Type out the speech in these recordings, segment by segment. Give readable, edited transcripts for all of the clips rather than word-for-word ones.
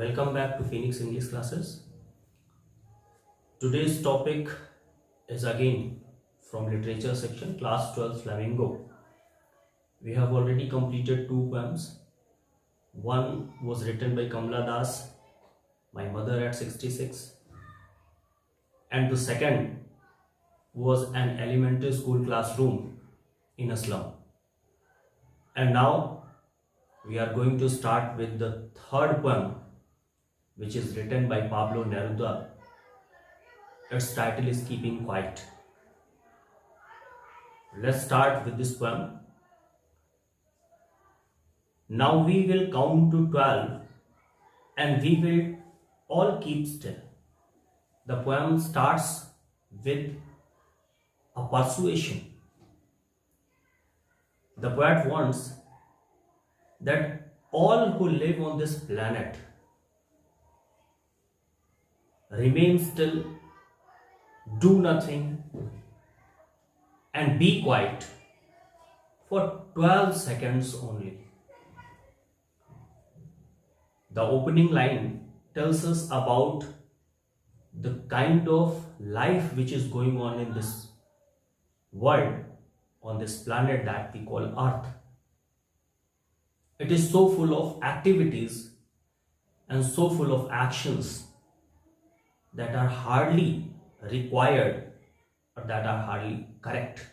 Welcome back to Phoenix English classes. Today's topic is again from literature section, class 12 Flamingo. We have already completed two poems. One was written by Kamala Das, My Mother at 66, and the second was an elementary school classroom in a slum. And now we are going to start with the third poem, which is written by Pablo Neruda. Its title is Keeping Quiet. Let's start with this poem. Now we will count to 12 and we will all keep still. The poem starts with a persuasion. The poet wants that all who live on this planet remain still, do nothing, and be quiet for 12 seconds only. The opening line tells us about the kind of life which is going on in this world, on this planet that we call Earth. It is so full of activities and so full of actions that are hardly required or that are hardly correct.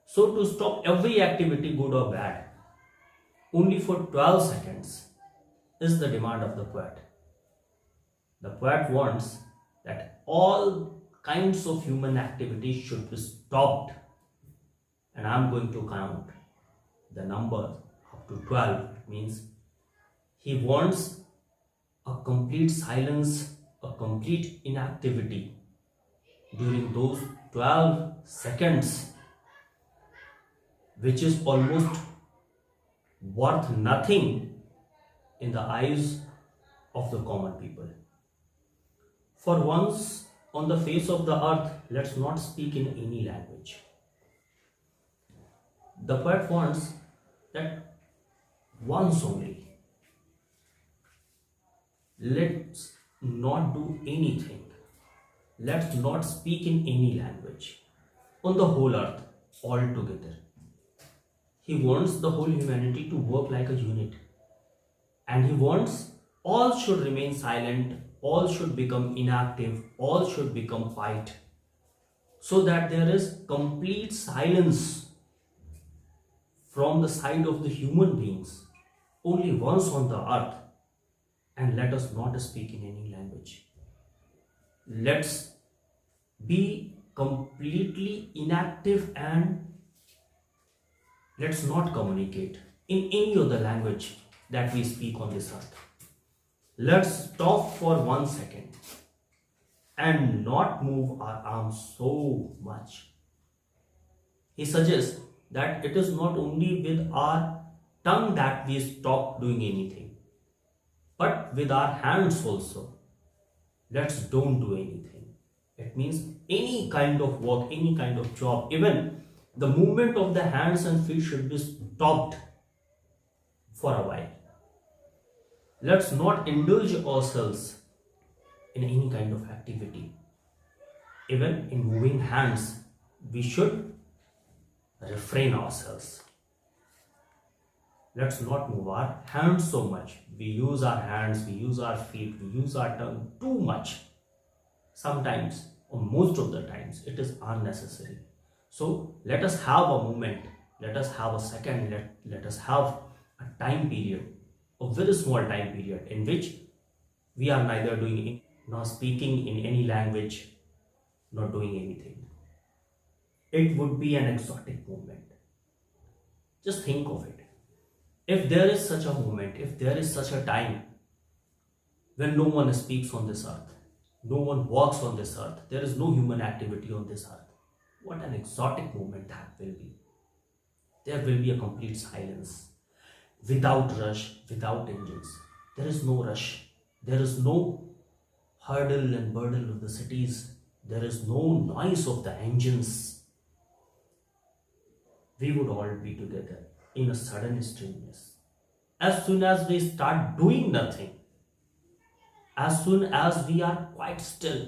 So to stop every activity, good or bad, only for 12 seconds is the demand of the poet. The poet wants that all kinds of human activities should be stopped, and I'm going to count the number up to 12. It means he wants a complete silence, a complete inactivity during those 12 seconds, which is almost worth nothing in the eyes of the common people. For once on the face of the earth, let's not speak in any language. The poet wants that once only, let's not do anything. Let's not speak in any language on the whole earth altogether. He wants the whole humanity to work like a unit, and he wants all should remain silent, all should become inactive, all should become quiet, so that there is complete silence from the side of the human beings only once on the earth. And let us not speak in any language. Let's be completely inactive and let's not communicate in any other language that we speak on this earth. Let's stop for 1 second and not move our arms so much. He suggests that it is not only with our tongue that we stop doing anything, but with our hands also. Let's don't do anything. It means any kind of work, any kind of job, even the movement of the hands and feet should be stopped for a while. Let's not indulge ourselves in any kind of activity. Even in moving hands, we should refrain ourselves. Let's not move our hands so much. We use our hands, we use our feet, we use our tongue too much. Sometimes, or most of the times, it is unnecessary. So let us have a moment, let us have a second, let us have a time period, a very small time period in which we are neither doing nor speaking in any language, nor doing anything. It would be an exotic moment. Just think of it. If there is such a moment, if there is such a time when no one speaks on this earth, no one walks on this earth, there is no human activity on this earth, what an exotic moment that will be. There will be a complete silence, without rush, without engines. There is no rush. There is no hurdle and burden of the cities. There is no noise of the engines. We would all be together in a sudden stillness. As soon as we start doing nothing, As soon as we are quite still,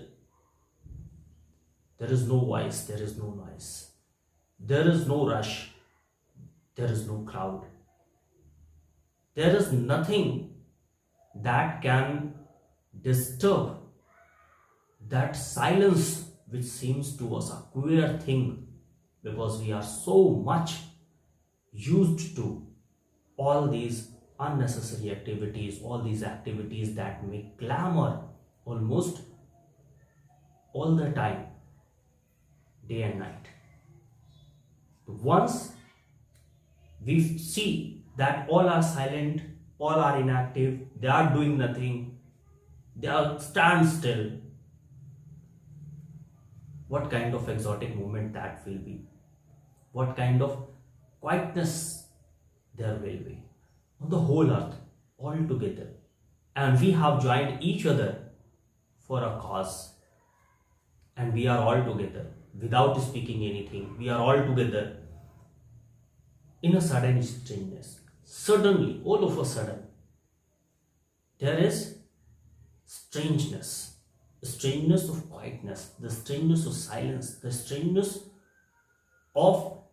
there is no voice, there is no noise, there is no rush, there is no crowd, there is nothing that can disturb that silence which seems to us a queer thing, because we are so much used to all these unnecessary activities, all these activities that make clamor almost all the time, day and night. Once we see that all are silent, all are inactive, they are doing nothing, they are stand still, what kind of exotic moment that will be? What kind of quietness there will be on the whole earth, all together. And we have joined each other for a cause. And we are all together without speaking anything. We are all together in a sudden stillness. Suddenly, all of a sudden, there is strangeness. The strangeness of quietness, the strangeness of silence, the strangeness of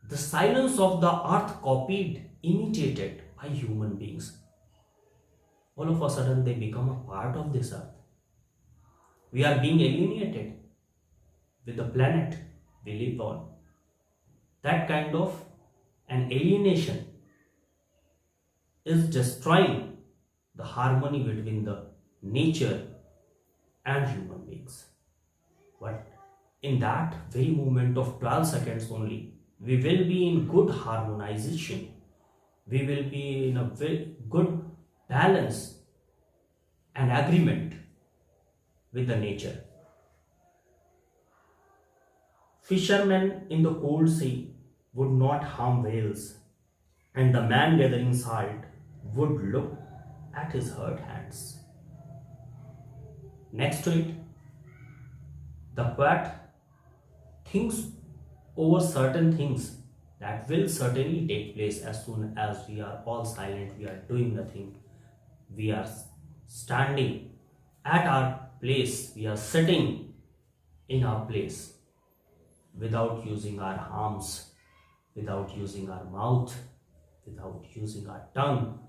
the silence of the earth copied, imitated by human beings. All of a sudden they become a part of this earth. We are being alienated with the planet we live on. That kind of an alienation is destroying the harmony between the nature and human beings. But in that very moment of 12 seconds only, we will be in good harmonization. We will be in a very good balance and agreement with the nature. Fishermen in the cold sea would not harm whales, and the man gathering salt would look at his hurt hands. Next to it, the poet thinks over certain things that will certainly take place as soon as we are all silent, we are doing nothing, we are standing at our place, we are sitting in our place without using our arms, without using our mouth, without using our tongue.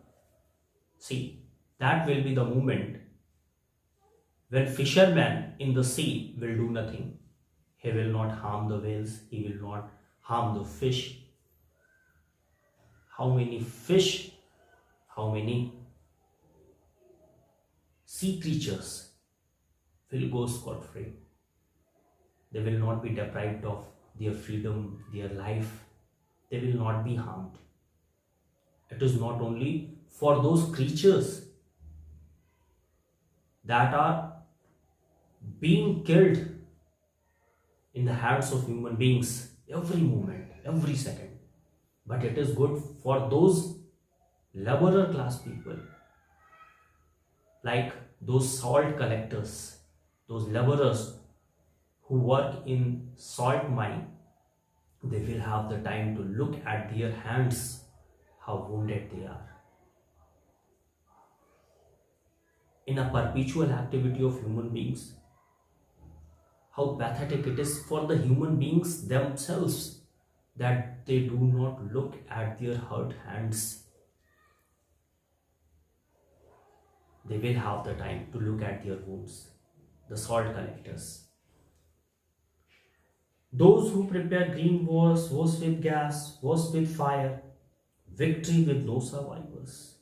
See, that will be the moment when fisherman in the sea will do nothing. He will not harm the whales, he will not harm the fish. How many fish, how many sea creatures will go scot-free? They will not be deprived of their freedom, their life. They will not be harmed. It is not only for those creatures that are being killed in the hands of human beings every moment, every second, but it is good for those laborer class people, like those salt collectors, those laborers who work in salt mine. They will have the time to look at their hands, how wounded they are. In a perpetual activity of human beings, how pathetic it is for the human beings themselves that they do not look at their hurt hands. They will have the time to look at their wounds, the salt collectors. Those who prepare green wars with gas, wars with fire, victory with no survivors.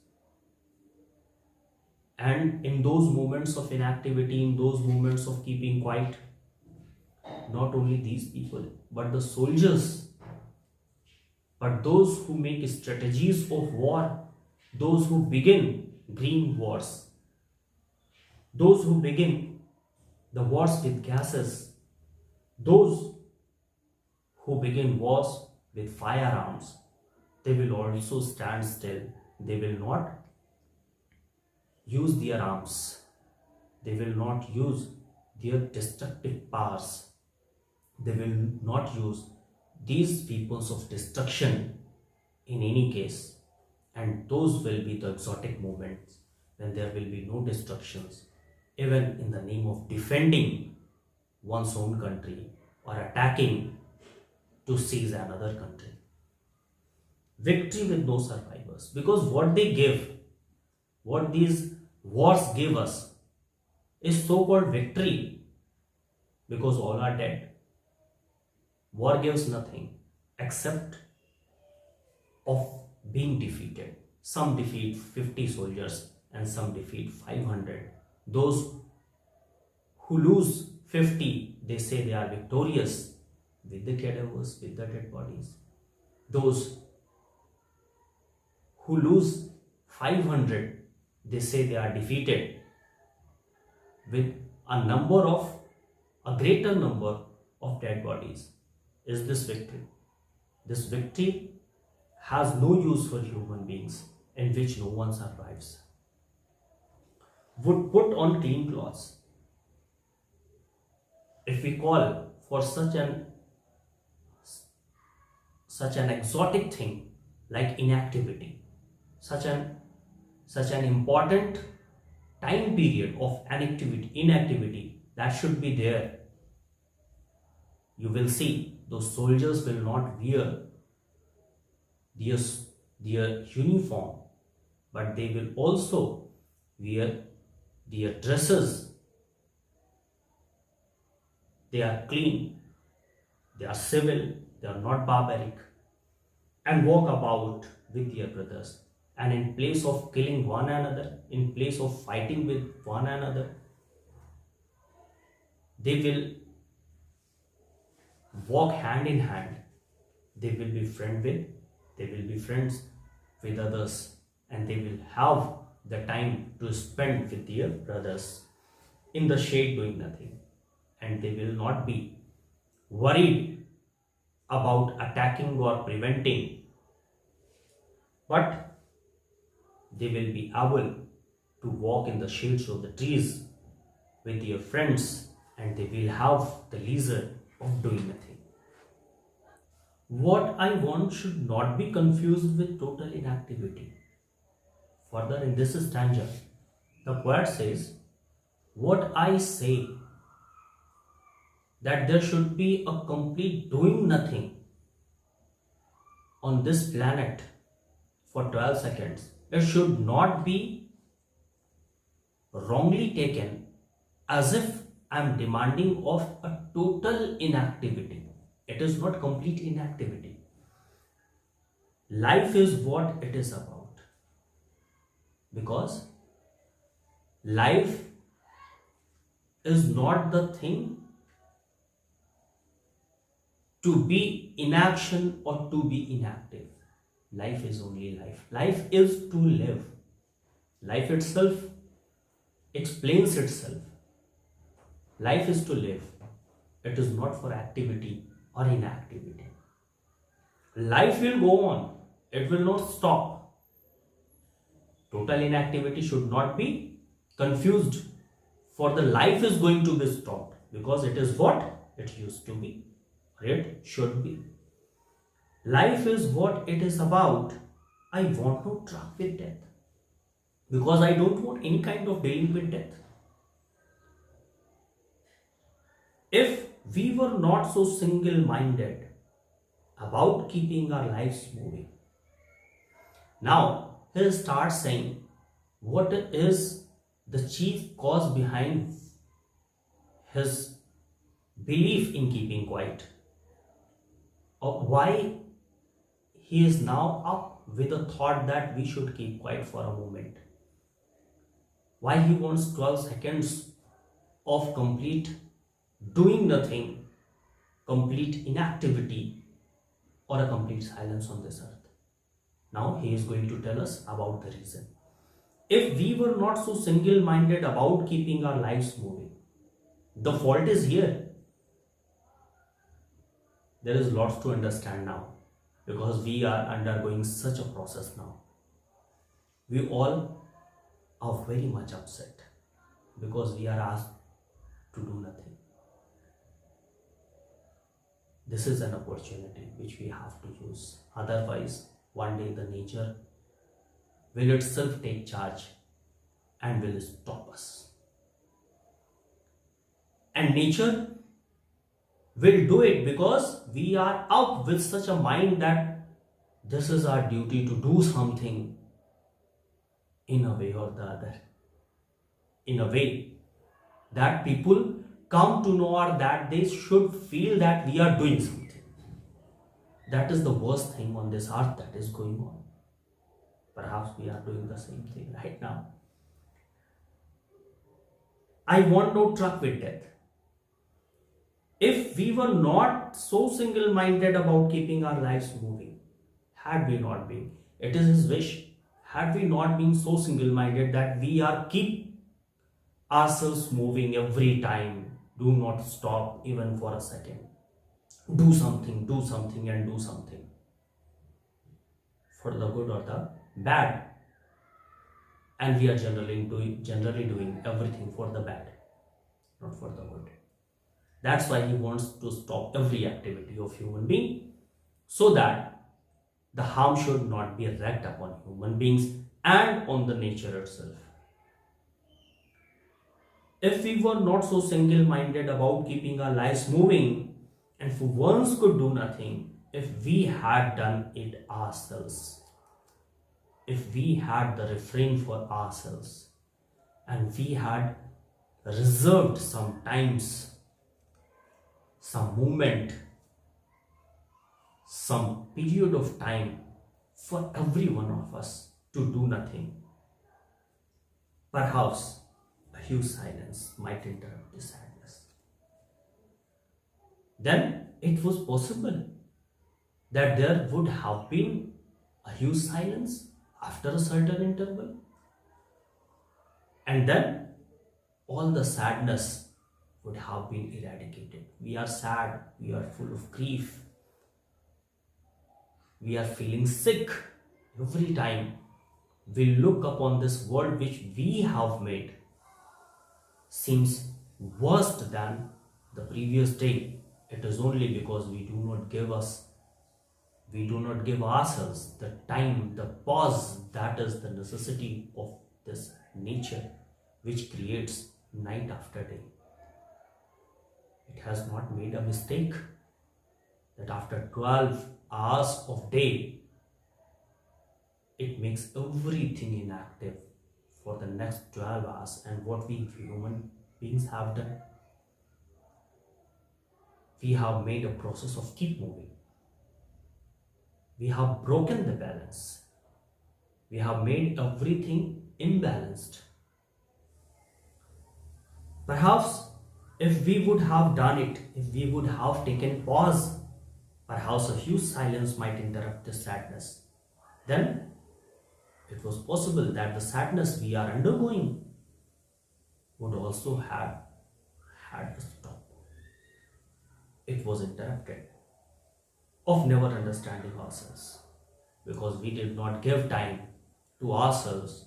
And in those moments of inactivity, in those moments of keeping quiet, not only these people, but the soldiers, but those who make strategies of war, those who begin green wars, those who begin the wars with gases, those who begin wars with firearms, they will also stand still. They will not use their arms. They will not use their destructive powers. They will not use these weapons of destruction in any case. And those will be the exotic moments when there will be no destructions, even in the name of defending one's own country or attacking to seize another country. Victory with no survivors, because what they give, what these wars give us, is so called victory because all are dead. War gives nothing except of being defeated. Some defeat 50 soldiers and some defeat 500. Those who lose 50, they say they are victorious with the cadavers, with the dead bodies. Those who lose 500, they say they are defeated with a greater number of dead bodies. Is this victory? This victory has no use for human beings, in which no one survives. Would put on clean clothes. If we call for such an exotic thing like inactivity, such an important time period of inactivity that should be there, you will see those soldiers will not wear their uniform, but they will also wear their dresses. They are clean, they are civil, they are not barbaric, and walk about with their brothers. And in place of killing one another, in place of fighting with one another, they will walk hand in hand. They will be friends with others, and they will have the time to spend with their brothers in the shade doing nothing. And they will not be worried about attacking or preventing, but they will be able to walk in the shades of the trees with their friends, and they will have the leisure of doing nothing. What I want should not be confused with total inactivity. Further, in this stanza, the poet says, what I say, that there should be a complete doing nothing on this planet for 12 seconds. It should not be wrongly taken as if I am demanding of a total inactivity. It is not complete inactivity. Life is what it is about. Because life is not the thing to be inaction or to be inactive. Life is only life. Life is to live. Life itself explains itself. Life is to live. It is not for activity or inactivity. Life will go on. It will not stop. Total inactivity should not be confused, for the life is going to be stopped, because it is what it used to be, or it should be. Life is what it is about. I want no truck with death, because I don't want any kind of dealing with death. If we were not so single-minded about keeping our lives moving. Now, he starts saying what is the chief cause behind his belief in keeping quiet, or why he is now up with the thought that we should keep quiet for a moment, why he wants 12 seconds of complete doing nothing, complete inactivity, or a complete silence on this earth. Now he is going to tell us about the reason. If we were not so single-minded about keeping our lives moving, the fault is here. There is lots to understand now, because we are undergoing such a process now. We all are very much upset because we are asked to do nothing. This is an opportunity which we have to use. Otherwise, one day the nature will itself take charge and will stop us. And nature will do it because we are up with such a mind that this is our duty to do something in a way or the other. In a way that people come to know or that they should feel that we are doing something. That is the worst thing on this earth that is going on. Perhaps we are doing the same thing right now. I want no truck with death. If we were not so single minded about keeping our lives moving, had we not been, it is His wish, had we not been so single minded that we are keep ourselves moving every time, do not stop even for a second. Do something, and do something for the good or the bad. And we are generally doing everything for the bad, not for the good. That's why He wants to stop every activity of human being, so that the harm should not be wreaked upon human beings and on the nature itself. If we were not so single-minded about keeping our lives moving, and for once could do nothing, if we had done it ourselves, if we had the refrain for ourselves, and we had reserved some times, some moment, some period of time for every one of us to do nothing, perhaps a huge silence might interrupt the sadness. Then it was possible that there would have been a huge silence after a certain interval, and then all the sadness would have been eradicated. We are sad, we are full of grief, we are feeling sick every time we look upon this world which we have made seems worse than the previous day. It is only because we do not give ourselves the time, the pause that is the necessity of this nature which creates night after day. It has not made a mistake that after 12 hours of day, it makes everything inactive for the next 12 hours. And what we human beings have done, we have made a process of keep moving. We have broken the balance. We have made everything imbalanced. Perhaps if we would have done it, if we would have taken pause, perhaps a huge silence might interrupt the sadness. Then it was possible that the sadness we are undergoing would also have had to stop. It was interrupted of never understanding ourselves, because we did not give time to ourselves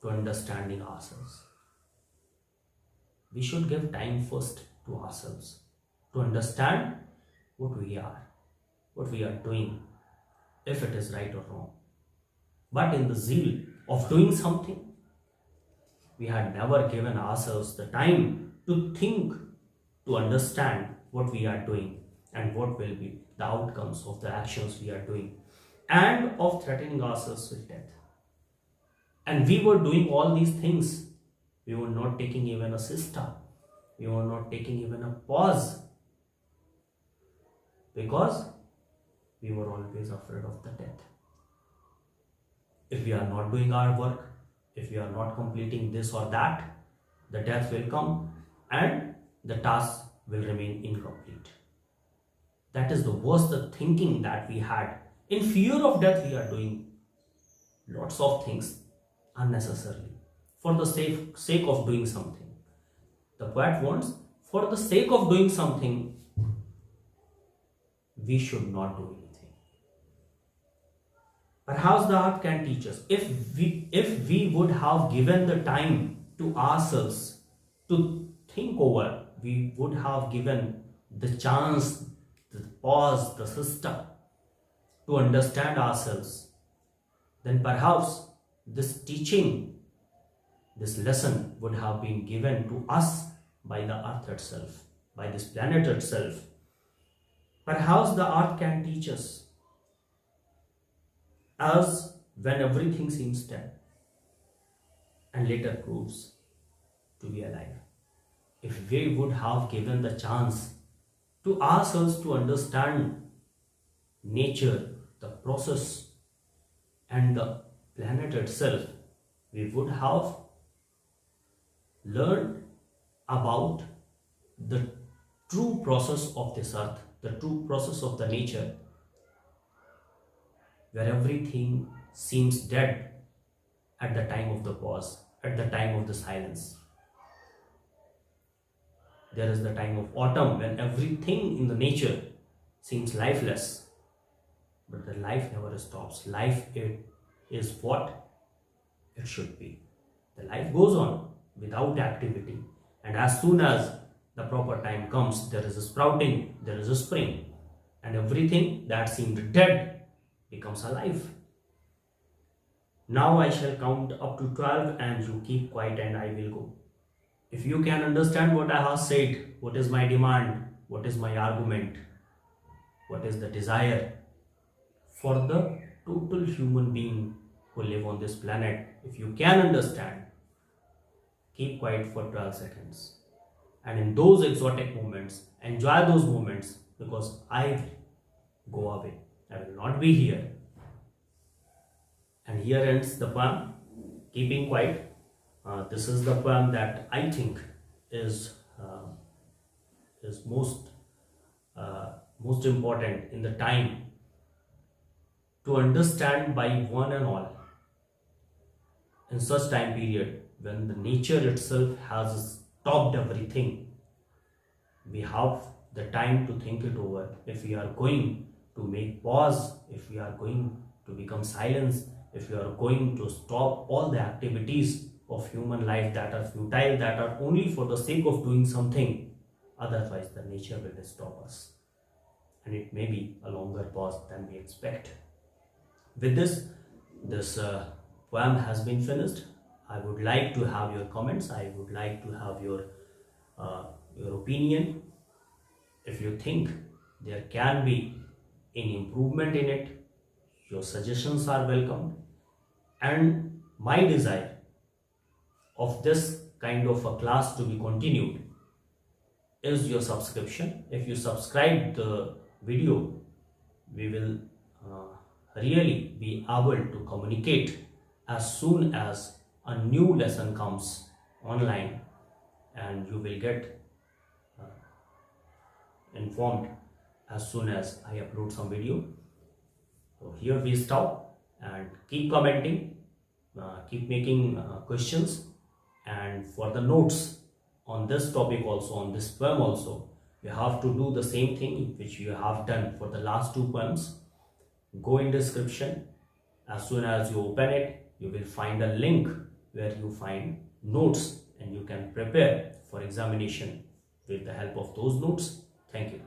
to understanding ourselves. We should give time first to ourselves to understand what we are doing, if it is right or wrong. But in the zeal of doing something, we had never given ourselves the time to think, to understand what we are doing and what will be the outcomes of the actions we are doing, and of threatening ourselves with death. And we were doing all these things. We were not taking even a siesta. We were not taking even a pause, because we were always afraid of the death. If we are not doing our work, if we are not completing this or that, the death will come and the task will remain incomplete. That is the worst thinking that we had. In fear of death, we are doing lots of things unnecessarily for the sake of doing something. The poet wants, for the sake of doing something, we should not do anything. Perhaps the art can teach us. If we would have given the time to ourselves to think over, we would have given the chance, the pause, the system to understand ourselves, then perhaps this teaching, this lesson would have been given to us by the earth itself. by this planet itself. Perhaps the earth can teach us when everything seems dead and later proves to be alive. If we would have given the chance to ourselves to understand nature, the process, and the planet itself, we would have learned about the true process of this earth, the true process of the nature, where everything seems dead at the time of the pause, at the time of the silence. There is the time of autumn when everything in the nature seems lifeless, but the life never stops. Life is what it should be. The life goes on without activity, and as soon as the proper time comes, there is a sprouting, there is a spring, and everything that seemed dead becomes alive. Now I shall count up to 12 and you keep quiet and I will go. If you can understand what I have said, what is my demand, what is my argument, what is the desire for the total human being who live on this planet, if you can understand, keep quiet for 12 seconds. And in those exotic moments, enjoy those moments, because I will go away. I will not be here. And here ends the poem, Keeping Quiet. This is the poem that I think is most important in the time to understand by one and all. In such time period when the nature itself has stopped everything, we have the time to think it over. If we are going to make pause, if we are going to become silence, if we are going to stop all the activities of human life that are futile, that are only for the sake of doing something, otherwise the nature will stop us, and it may be a longer pause than we expect. With this poem has been finished. I would like to have your comments. I would like to have your opinion. If you think there can be any improvement in it, your suggestions are welcome. And my desire of this kind of a class to be continued is your subscription. If you subscribe the video, we will really be able to communicate as soon as a new lesson comes online, and you will get informed as soon as I upload some video. So here we stop, and keep commenting, keep making questions, and for the notes on this topic also, on this poem also, you have to do the same thing which you have done for the last two poems. Go in description. As soon as you open it, you will find a link where you find notes, and you can prepare for examination with the help of those notes. Thank you.